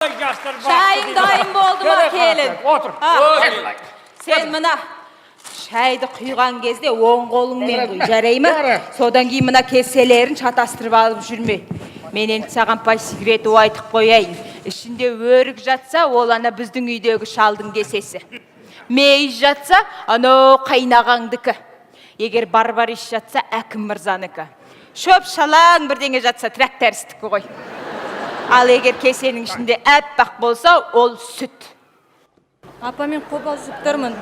Çayın dayım oldu mu kelin? Otur. Sen mına çaydı kuygan кезде оң қолыңмен құй, жарай ма? Содан кейін мына кеселерін шатастырып алып жүрме. Мен енді саған пай сигарет айтып қояйын. Ішінде өрік жатса, ол ана біздің үйдегі шалдың кесесі. Мейіз жатса, анау қайнағаңдікі. Егер барбарис жатса, әкім мырзаныкі. Шөп шалаң бірдеңе жатса, трактәрістікі ғой. Ал егер кесенің ішінде әппақ болса, ол сүт. Апа, мен қобал жұптырмын.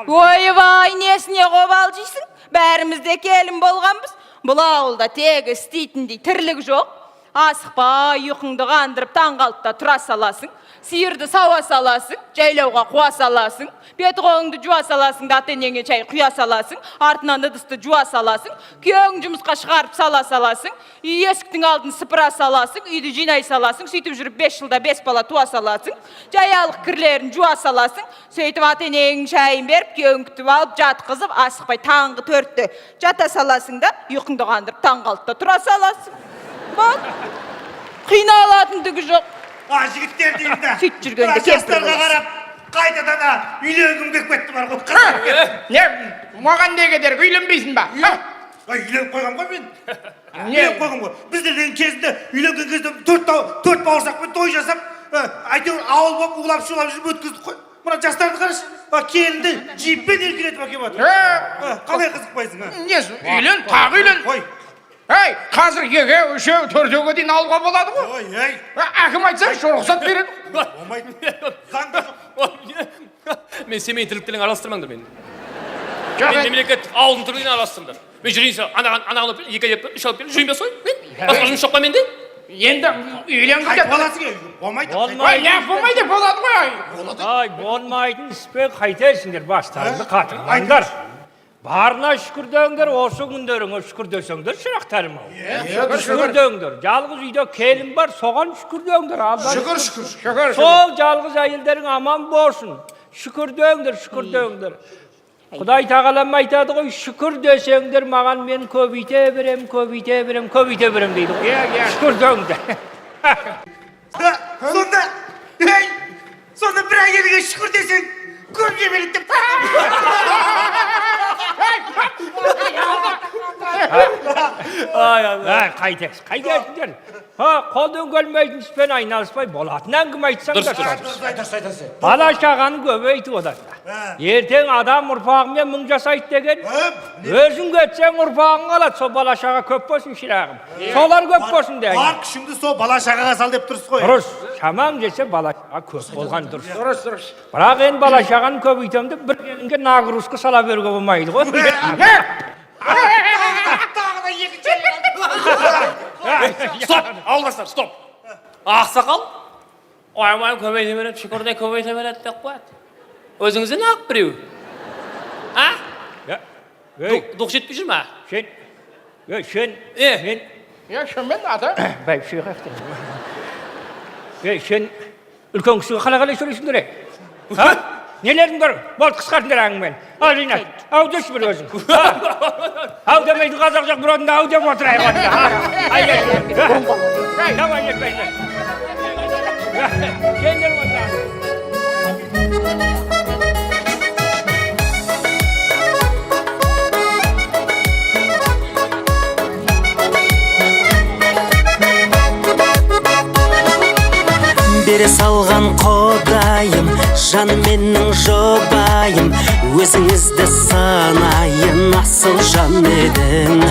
Ойбай, несіне қобал жейсің? Бәрімізде келін болғанбыз. Бұл ауылда тегі істейтіндей тірлік жоқ. Асықпай, ұйқыңды қандырып таңғалыпта тұра саласың. Сиырды сауа саласың, жайлауға қуа саласың. Беті қолыңды жуа саласың, ата-енеңе чай құя саласың. Артынан ыдысты жуа саласың. Күйеуің жұмысқа шығарып сала саласың. Үй есіктің алдын сыпыра саласың. Үйді жинай саласың. Сөйтіп жүріп 5 жылда 5 бала туа саласың. Жаялық кірлерін жуа саласың. Сөйтіп ата-енеңнің шайын беріп, күйеуің күтіп алып, жатқызып, асықпай таңғы 4-те жата саласың да, ұйқыңды қандырып таңғалыпта тұра саласың. Бол. Қиналатындығы жоқ. Жігіттер деймді. Сөйт жүргенде жастарға қарап, қайтадан үйленгім келіп кетті бар ғой. Не? Маған не кедергі үйленбейсің ба? Үйленіп қойғам ғой мен. Үйленіп қойғам ғой. Біздер деген кезінде үйленген кезде 4 бауырсақпен той жасап, әйтеуір ауыл болып улап шулап жүріп өткіздік қой. Мына жастарды қарашы. Келінді джиппен еркелетіп әкеп жатыр. Қалай қызықпайсың? Несі? Үйлен, тағы үйлен. Қой. Ей, қазір еге, үшеу, төртеуге дейін алуға болады ғой. Ой, Әкім айтсаң, рұқсат береді. Болмайды. Заңда жоқ. Мен семей тірліктерін араластырмаңдар мені. Мен мемлекет ауылдың тірлігін араластырыңдар. Мен жүрейін, анаған алып берін, 2 алып берін, 3 алып берін, жүрейін бе сой? Басқа жұмыс жоқ па менде? Енді үйленгі деп. Баласың болмайды. Ой, не болмайды, болады ғой. Ай, болмайтын іспен қайтайсыңдар, бастарыңды қатырмаңдар. Барына шүкірдеңдер, осы күндеріңе шүкірдесеңдер, шырақтарым ау. Шүкірдеңдер. Жалғыз үйде келін бар, соған шүкірдеңдер. Шүкір. Сол жалғыз әйелдерің аман болсын. Шүкірдеңдер. Құдай тағалам айтады ғой, шүкір десеңдер, маған мен көбейте берем дейді ғой. Шүкірдеңдер. Сонда бір әйелге шүкір десең, көп жебелет деп. Қайтесіңдер. Қолдан көлмейтін іспен айналыспай болатын әңгім айтсаңдар. Бала шағаны көбейтіп одан. Ертең адам ұрпағымен мың жасайды деген. Өзің кетсең ұрпағың қалады. Сол бала шаға көп болсын шырағым. Солар көп болсын деген. Бар күшіңді сол бала шағаға сал деп тұрсыз ғой. Дұрыс. Шамаң жесе бала шаға көп болған дұрыс. Бірақ енді бала шағаны көбейтем деп бір келінге нагрузка сала беруге болмайды ғой. Стоп! Ауылдастар, стоп! Ақсақал, оймайым көбейте береді, шүкірде көбейте береді деп қояды. Өзіңізден ақ біреу. Дұқ жетпей жүр ма? Сен, Шынмен аты? бәйбіше қақтың. Сен үлкен кісіге қалай сөйлейсіңдер? Нелердің бар? Болды қысқартыңдар әңгімен. Ал жинат. Ау деші бір өзің. Ау демейді қазақ жоқ бір орында ау деп отырайық. Давай жетпейді. Сендер отырайық. Бере салған Құдайым, жан менің жұбайым, өзіңізді санайын, асыл жан едің.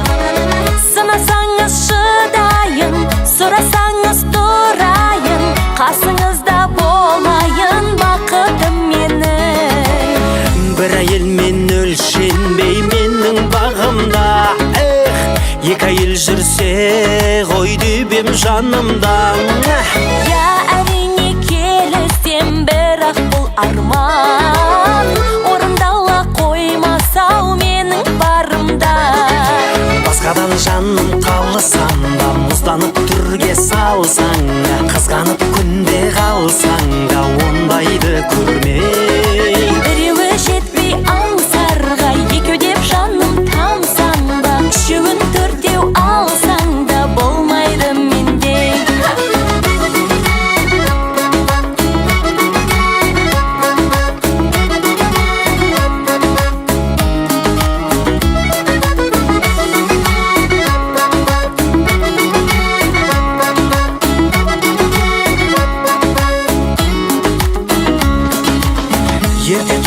Сынасаңыз шыдайын, сұрасаңыз тұрайын, қасыңызда болайын, бақытым менің. Бір әйелмен өлшенбей менің бағымда, екі әйел жүрсе ғой дебем жанымда. Әрине келісем, бірақ бұл арман орындала қоймасау менің барымда. Басқадан жаным қалысам да, мұзданып түрге салсаң, қызғанып күнде қалсаң да, ондайды көрмей. Біреуі жетпей аңсарға, екеу деп жаным тамсаң да, үшеуін төртеу алсаң да, болмайды менде.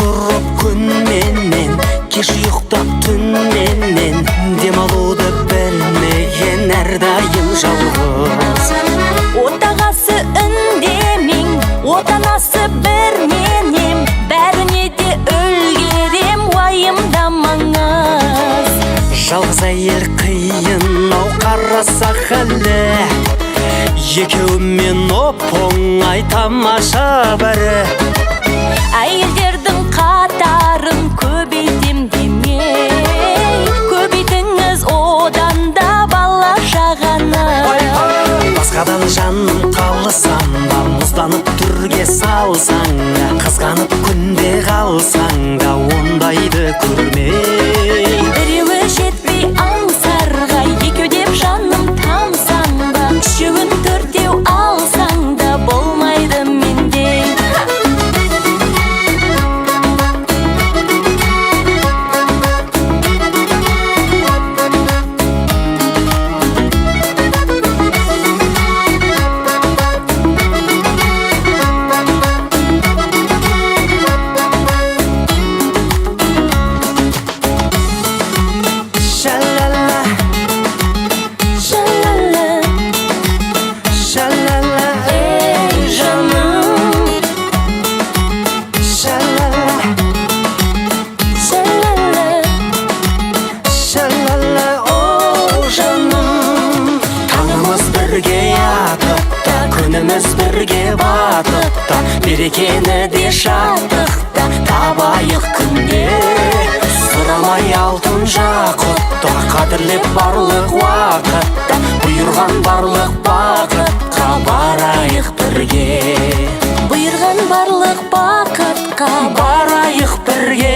тұрып күн менен, кеш ұйықтап түн менен, демалуды білмеген әрдайым жалғыз. Отағасы үндемең, отанасы бір менем, бәріне де өлгерем, уайымдамаңыз. Жалғыз әйел қиын ау қарасақ әлі, екеуімен оп-оңай тамаша бәрі. Әйелдердің қатарын көбейтем демей, көбейтіңіз одан да бала шағаны. Басқадан жаным қалысам да, мұзданып түрге салсаң да, қызғанып күнде қалсаң да, ондайды көрмей. Біреуі жетпей аңсарға, екеу деп жаным тамсаң ба, үшеуін төртеу алсаң да болмайды менде. Шалала, Шалала, шалала, ей жаным, шалала, шалала. шалала, о жаным. Таңымыз бірге атып та, күніміз бірге батып та, берекені де шаттықта табайық күнде. Сұрамай алтын жақұтта, қадірлеп барлық уақытта, бұйырған барлық бақытқа барайық бірге. Бұйырған барлық бақытқа Барайық бірге.